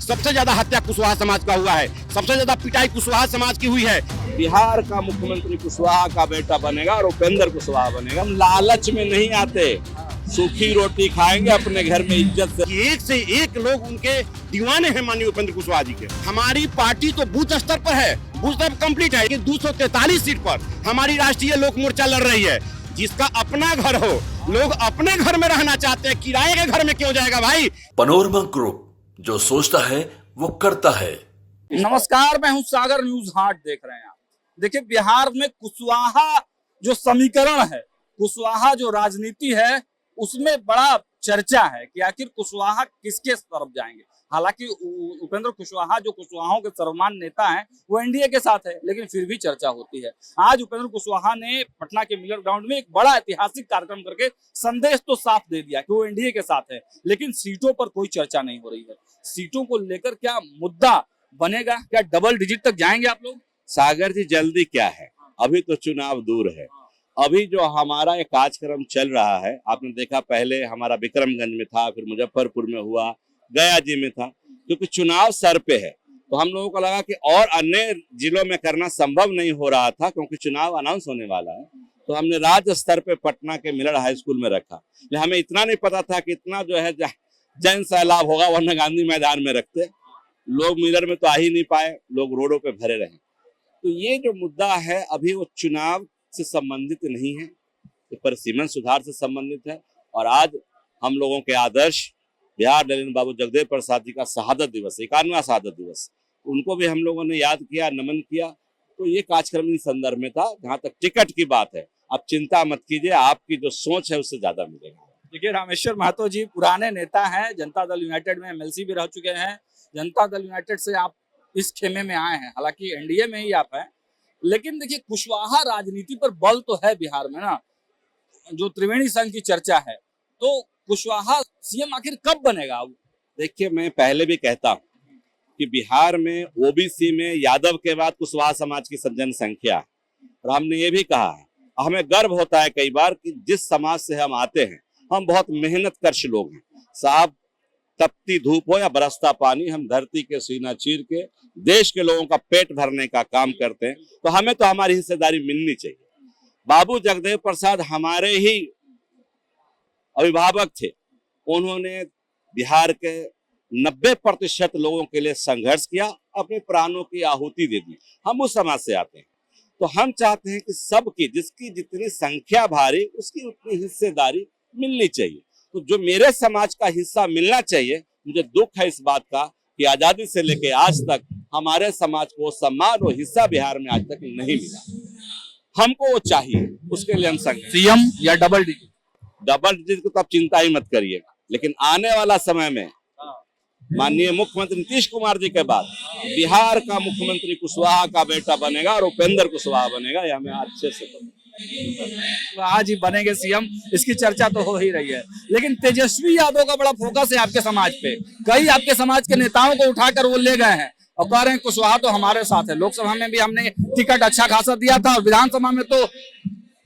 सबसे ज्यादा हत्या कुशवाहा समाज का हुआ है, सबसे ज्यादा पिटाई कुशवाहा समाज की हुई है। बिहार का मुख्यमंत्री कुशवाहा का बेटा बनेगा और उपेंद्र कुशवाहा बनेगा। हम लालच में नहीं आते, सूखी रोटी खाएंगे अपने घर में इज्जत से। एक से एक लोग उनके दीवाने हैं माननीय उपेंद्र कुशवाहा जी के। हमारी पार्टी तो बूथ स्तर पर है, बूथ स्तर कंप्लीट है। 243 सीट पर हमारी राष्ट्रीय लोक मोर्चा लड़ रही है। जिसका अपना घर हो, लोग अपने घर में रहना चाहते हैं, किराए के घर में क्यों जाएगा भाई। पनोरमा ग्रुप, जो सोचता है वो करता है। नमस्कार, मैं हूं सागर, न्यूज हाट देख रहे हैं आप। देखिए, बिहार में कुशवाहा जो समीकरण है, कुशवाहा जो राजनीति है, उसमें बड़ा चर्चा है कि आखिर कुशवाहा किसके तरफ जाएंगे। हालांकि उपेंद्र कुशवाहा जो कुशवाहाओं के सर्वमान्य नेता हैं, वो एनडीए के साथ है, लेकिन फिर भी चर्चा होती है। आज उपेंद्र कुशवाहा ने पटना के मिलर ग्राउंड में एक बड़ा ऐतिहासिक कार्यक्रम करके संदेश तो साफ दे दिया कि वो एनडीए के साथ है, लेकिन सीटों पर कोई चर्चा नहीं हो रही है। सीटों को लेकर क्या मुद्दा बनेगा? क्या डबल डिजिट तक जाएंगे आप लोग? सागर जी, जल्दी क्या है, अभी तो चुनाव दूर है। अभी जो हमारा एक कार्यक्रम चल रहा है, आपने देखा, पहले हमारा विक्रमगंज में था, फिर मुजफ्फरपुर में हुआ, गया जी में था। क्योंकि चुनाव सर पे है, तो हम लोगों को लगा कि और अन्य जिलों में करना संभव नहीं हो रहा था, क्योंकि चुनाव अनाउंस होने वाला है। तो हमने राज्य स्तर पे पटना के मिलर हाई स्कूल में रखा। हमें इतना नहीं पता था कि इतना जो है जन सैलाब होगा, वरना गांधी मैदान में रखते। लोग मिलर में तो आ ही नहीं पाए, लोग रोडों पे भरे रहे। तो ये जो मुद्दा है, अभी वो चुनाव से संबंधित नहीं है, ये परिसीमन सुधार से संबंधित है। और आज हम लोगों के आदर्श बिहार दलित बाबू जगदेव प्रसाद जी का शहादत दिवस, 91वां शहादत दिवस, उनको भी हम लोगों ने याद किया, नमन किया। तो ये कार्यक्रम इस संदर्भ में था। जहाँ तक टिकट की बात है, आप चिंता मत कीजिए, आपकी जो सोच है उससे ज्यादा मिलेगा। देखिए, रामेश्वर महतो जी पुराने नेता हैं, जनता दल यूनाइटेड में एमएलसी भी रह चुके हैं। जनता दल यूनाइटेड से आप इस खेमे में आए हैं, हालांकि एनडीए में ही आप हैं, लेकिन देखिए, कुशवाहा राजनीति पर बल तो है बिहार में ना, जो त्रिवेणी संघ की चर्चा है। तो कुशवाहा सीएम आखिर कब बनेगा? देखिए, मैं पहले भी कहता हूँ कि बिहार में ओबीसी में यादव के बाद कुशवाहा समाज की जनसंख्या है। और हमने ये भी कहा है, हमें गर्व होता है कई बार कि जिस समाज से हम आते हैं, हम बहुत मेहनत कश लोग हैं साहब। तपती धूप हो या बरसता पानी, हम धरती के सीना चीर के देश के लोगों का पेट भरने का काम करते हैं। तो हमें तो हमारी हिस्सेदारी मिलनी चाहिए। बाबू जगदेव प्रसाद हमारे ही अभिभावक थे। उन्होंने बिहार के 90% लोगों के लिए संघर्ष किया, अपने प्राणों की आहुति दे दी। हम उस समाज से आते हैं, तो हम चाहते हैं कि सबकी, जिसकी जितनी संख्या भारी, उसकी उतनी हिस्सेदारी मिलनी चाहिए। तो जो मेरे समाज का हिस्सा मिलना चाहिए, मुझे दुख है इस बात का कि आजादी से लेके आज तक हमारे समाज को सम्मान और हिस्सा बिहार में आज तक नहीं मिला। हमको वो चाहिए, उसके लिए हम संघर्ष। सीएम या डबल डिजिट? डबल डिजिट को तो आप चिंता ही मत करिएगा, लेकिन आने वाला समय में माननीय मुख्यमंत्री नीतीश कुमार जी के बाद बिहार का मुख्यमंत्री कुशवाहा का बेटा बनेगा और उपेंद्र कुशवाहा बनेगा। ये हमें अच्छे से आज ही बनेंगे सीएम, इसकी चर्चा तो हो ही रही है। लेकिन तेजस्वी यादव का बड़ा फोकस है आपके समाज पे। कई आपके समाज के नेताओं को उठाकर वो ले गए हैं और कह रहे हैं कुशवाहा तो हमारे साथ है। लोकसभा में भी हमने टिकट अच्छा खासा दिया था, और विधानसभा में तो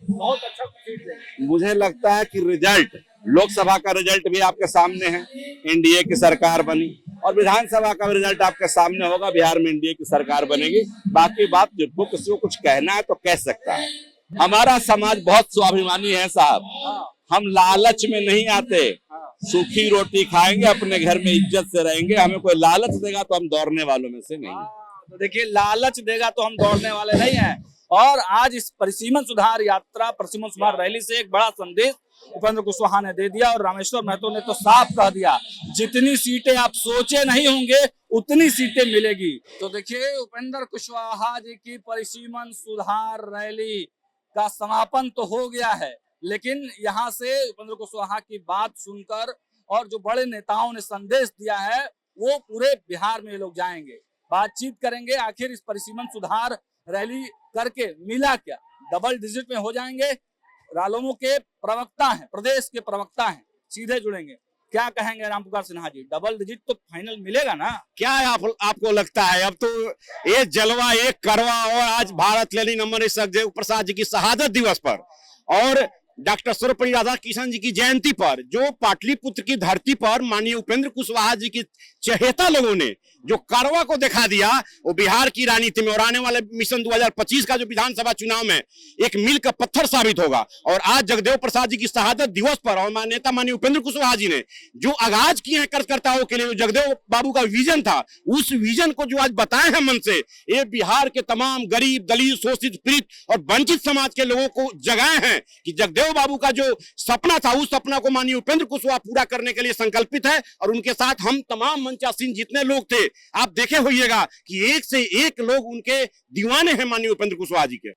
बहुत अच्छा। मुझे लगता है कि रिजल्ट, लोकसभा का रिजल्ट भी आपके सामने है, एनडीए की सरकार बनी, और विधानसभा का रिजल्ट आपके सामने होगा, बिहार में एनडीए की सरकार बनेगी। बाकी बात जिसको किसी को कुछ कहना है तो कह सकता है। हमारा समाज बहुत स्वाभिमानी है साहब। हम लालच में नहीं आते, सूखी रोटी खाएंगे, अपने घर में इज्जत से रहेंगे। हमें कोई लालच देगा तो हम दौड़ने वालों में से नहीं। तो देखिए, लालच देगा तो हम दौड़ने वाले नहीं हैं। और आज इस परिसीमन सुधार यात्रा, परिसीमन सुधार रैली से एक बड़ा संदेश उपेंद्र कुशवाहा ने दे दिया। और रामेश्वर महतो ने तो साफ कह दिया, जितनी सीटें आप सोचे नहीं होंगे उतनी सीटें मिलेगी। तो देखिए, उपेंद्र कुशवाहा जी की परिसीमन सुधार रैली का समापन तो हो गया है, लेकिन यहाँ से उपेंद्र कुशवाहा की बात सुनकर और जो बड़े नेताओं ने संदेश दिया है, वो पूरे बिहार में लोग जाएंगे, बातचीत करेंगे। आखिर इस परिसीमन सुधार रैली करके मिला क्या? डबल डिजिट में हो जाएंगे? रालोमो के प्रवक्ता हैं, प्रदेश के प्रवक्ता हैं, सीधे जुड़ेंगे। क्या कहेंगे रामपुकार सिन्हा जी? डबल डिजिट तो फाइनल मिलेगा ना? क्या है आपको लगता है? अब तो ये जलवा, ये करवा, और आज भारत लेनिन अमर जगदेव प्रसाद जी की शहादत दिवस पर, और डॉक्टर सर्वपल्ली राधाकृष्णन जी की जयंती पर जो पाटलिपुत्र की धरती पर माननीय उपेंद्र कुशवाहा जी की चहेता लोगों ने जो कारवा को दिखा दिया, वो बिहार की राजनीति में और आने वाले मिशन 2025 का जो विधानसभा चुनाव में एक मील का पत्थर साबित होगा। और आज जगदेव प्रसाद जी की शहादत दिवस पर और नेता माननीय उपेंद्र कुशवाहा जी ने जो आगाज किए हैं कार्यकर्ताओं के लिए, जो जगदेव बाबू का विजन था, उस विजन को जो आज बताए हैं मन से, ये बिहार के तमाम गरीब, दलित, शोषित, पीड़ित और वंचित समाज के लोगों को जगाए हैं कि जगदेव बाबू का जो सपना था, उस सपना को माननीय उपेंद्र कुशवाहा पूरा करने के लिए संकल्पित है। और उनके साथ हम तमाम मंचासीन जितने लोग थे, आप देखे होइएगा कि एक से एक लोग उनके दीवाने हैं माननीय उपेंद्र कुशवाहा जी के।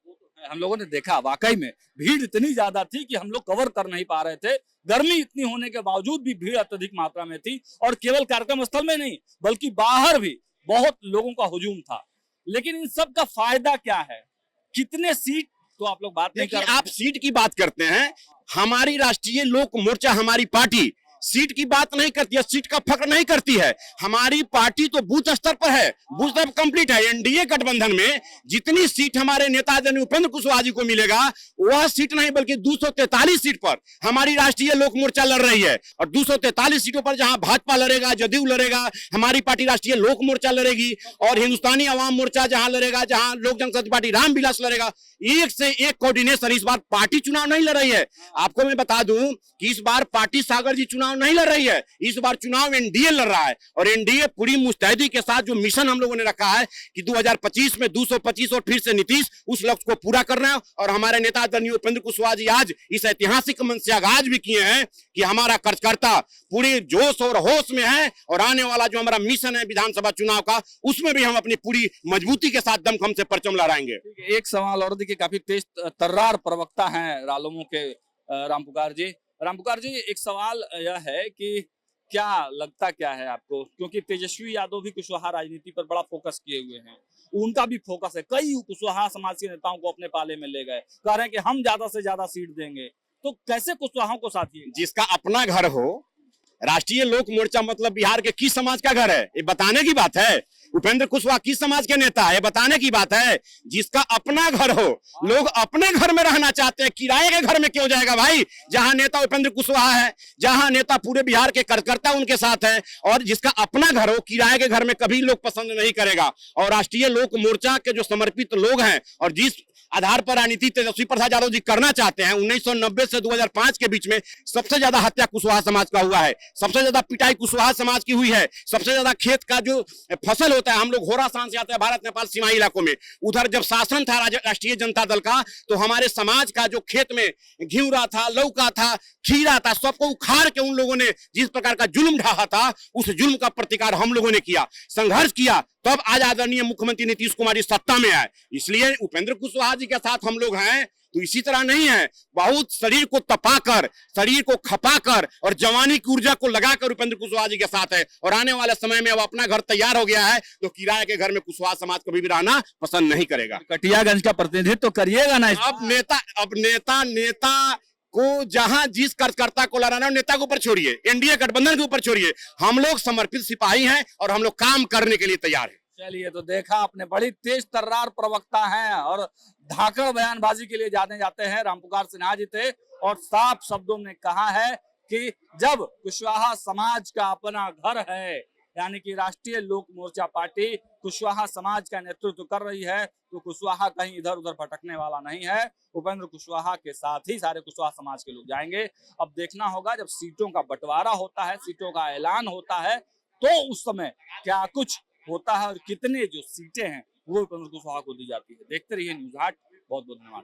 हम लोगों ने देखा वाकई में भीड़ इतनी ज्यादा थी कि हम लोग कवर कर नहीं पा रहे थे। गर्मी इतनी होने के बावजूद भी भीड़ अत्यधिक मात्रा में थी और केवल कार्यक्रम स्थल में नहीं बल्कि बाहर भी बहुत लोगों का हुजूम था। लेकिन इन सब का फायदा क्या है? कितने सीट तो आप लोग बात नहीं कर रहे। आप सीट की बात करते हैं, हमारी राष्ट्रीय लोक मोर्चा, हमारी पार्टी सीट की बात नहीं करती है, सीट का फक्र नहीं करती है। हमारी पार्टी तो बूथ स्तर पर है, बूथ स्तर कंप्लीट है। एनडीए गठबंधन में जितनी सीट हमारे नेता उपेंद्र कुशवाहा जी को मिलेगा, वह सीट नहीं बल्कि 243 सीट पर हमारी राष्ट्रीय लोक मोर्चा लड़ रही है। और 243 सीटों पर जहां भाजपा लड़ेगा, जदयू लड़ेगा, हमारी पार्टी राष्ट्रीय लोक मोर्चा लड़ेगी और हिंदुस्तानी अवाम मोर्चा जहां लड़ेगा, जहां लोक जनशक्ति पार्टी रामविलास लड़ेगा। एक से एक कोऑर्डिनेशन। इस बार पार्टी चुनाव नहीं लड़ रही है। आपको मैं बता दूं कि इस बार पार्टी सागर जी चुनाव नहीं लड़ रही है, इस बार चुनाव एनडीए लड़ रहा है। और एनडीए पूरी मुस्तैदी के साथ जो मिशन हम लोगों ने रखा है कि 2025 में 225 और फिर से नीतीश, उस लक्ष्य को पूरा करना है। और हमारे नेता आदरणीय उपेंद्र कुशवाहा जी आज इस ऐतिहासिक मंच से आगाज भी किए हैं कि हमारा कार्यकर्ता पूरे जोश और होश में है और आने वाला जो हमारा मिशन है विधानसभा चुनाव का, उसमें भी हम अपनी पूरी मजबूती के साथ दमखम से परचम लहराएंगे। एक सवाल और देखिए, काफी तेज तर्रार प्रवक्ता हैं रालोमो के रामपुकार जी। रामपुकार जी, एक सवाल यह है कि क्या लगता क्या है आपको, क्योंकि तेजस्वी यादव भी कुशवाहा राजनीति पर बड़ा फोकस किए हुए हैं, उनका भी फोकस है, कई कुशवाहा समाज के नेताओं को अपने पाले में ले गए, कह रहे हैं कि हम ज्यादा से ज्यादा सीट देंगे। तो कैसे कुशवाहा को साथिए? जिसका अपना घर हो, राष्ट्रीय लोक मोर्चा मतलब बिहार के किस समाज का घर है, ये बताने की बात है। उपेंद्र कुशवाहा किस समाज के नेता है, ये बताने की बात है। जिसका अपना घर हो, लोग अपने घर में रहना चाहते हैं, किराए के घर में क्यों जाएगा भाई? जहां नेता उपेंद्र कुशवाहा है, जहां नेता पूरे बिहार के कार्यकर्ता उनके साथ है, और जिसका अपना घर हो, किराए के घर में कभी लोग पसंद नहीं करेगा। और राष्ट्रीय लोक मोर्चा के जो समर्पित लोग हैं और जिस आधार पर राजनीति तेजस्वी प्रसाद यादव जी करना चाहते हैं, 1990 से 2005 के बीच में सबसे ज्यादा हत्या कुशवाहा समाज का हुआ है, सबसे ज्यादा पिटाई कुशवाहा समाज की हुई है, सबसे ज्यादा खेत का जो फसल होता है, हम लोग घोड़ासान से आते हैं भारत नेपाल सीमाई इलाकों में, उधर जब शासन था राष्ट्रीय जनता दल का, तो हमारे समाज का जो खेत में घिउरा था, लौका था, खीरा था, सबको उखाड़ के उन लोगों ने जिस प्रकार का जुल्म ढाहा था, उस जुल्म का प्रतिकार हम लोगों ने किया, संघर्ष किया, तब आज आदरणीय मुख्यमंत्री नीतीश कुमार जी सत्ता में आए। इसलिए उपेंद्र कुशवाहा जी के साथ हम लोग हैं। तो इसी तरह नहीं है, बहुत शरीर को तपाकर, शरीर को खपाकर और जवानी की ऊर्जा को लगाकर उपेंद्र कुशवाहा जी के साथ है। और आने वाले समय में अब अपना घर तैयार हो गया है, तो किराए के घर में कुशवाहा समाज कभी भी रहना पसंद नहीं करेगा। कटियागंज का प्रतिनिधित्व तो करिएगा ना। अब नेता को जहां जिस कार्यकर्ता को लड़ाना है, नेता के ऊपर छोड़िए, एनडीए गठबंधन के ऊपर छोड़िए। हम लोग समर्पित सिपाही हैं और हम लोग काम करने के लिए तैयार हैं। चलिए, तो देखा आपने, बड़ी तेज तर्रार प्रवक्ता हैं और धाकड़ बयानबाजी के लिए जाने जाते हैं रामपुकार सिन्हा जी थे, और साफ शब्दों में कहा है कि जब कुशवाहा समाज का अपना घर है, यानी कि राष्ट्रीय लोक मोर्चा पार्टी कुशवाहा समाज का नेतृत्व कर रही है, तो कुशवाहा कहीं इधर उधर भटकने वाला नहीं है। उपेंद्र कुशवाहा के साथ ही सारे कुशवाहा समाज के लोग जाएंगे। अब देखना होगा जब सीटों का बंटवारा होता है, सीटों का ऐलान होता है, तो उस समय क्या कुछ होता है और कितने जो सीटें हैं वो उपेंद्र कुशवाहा को दी जाती है। देखते रहिए न्यूज़ 8। बहुत बहुत धन्यवाद।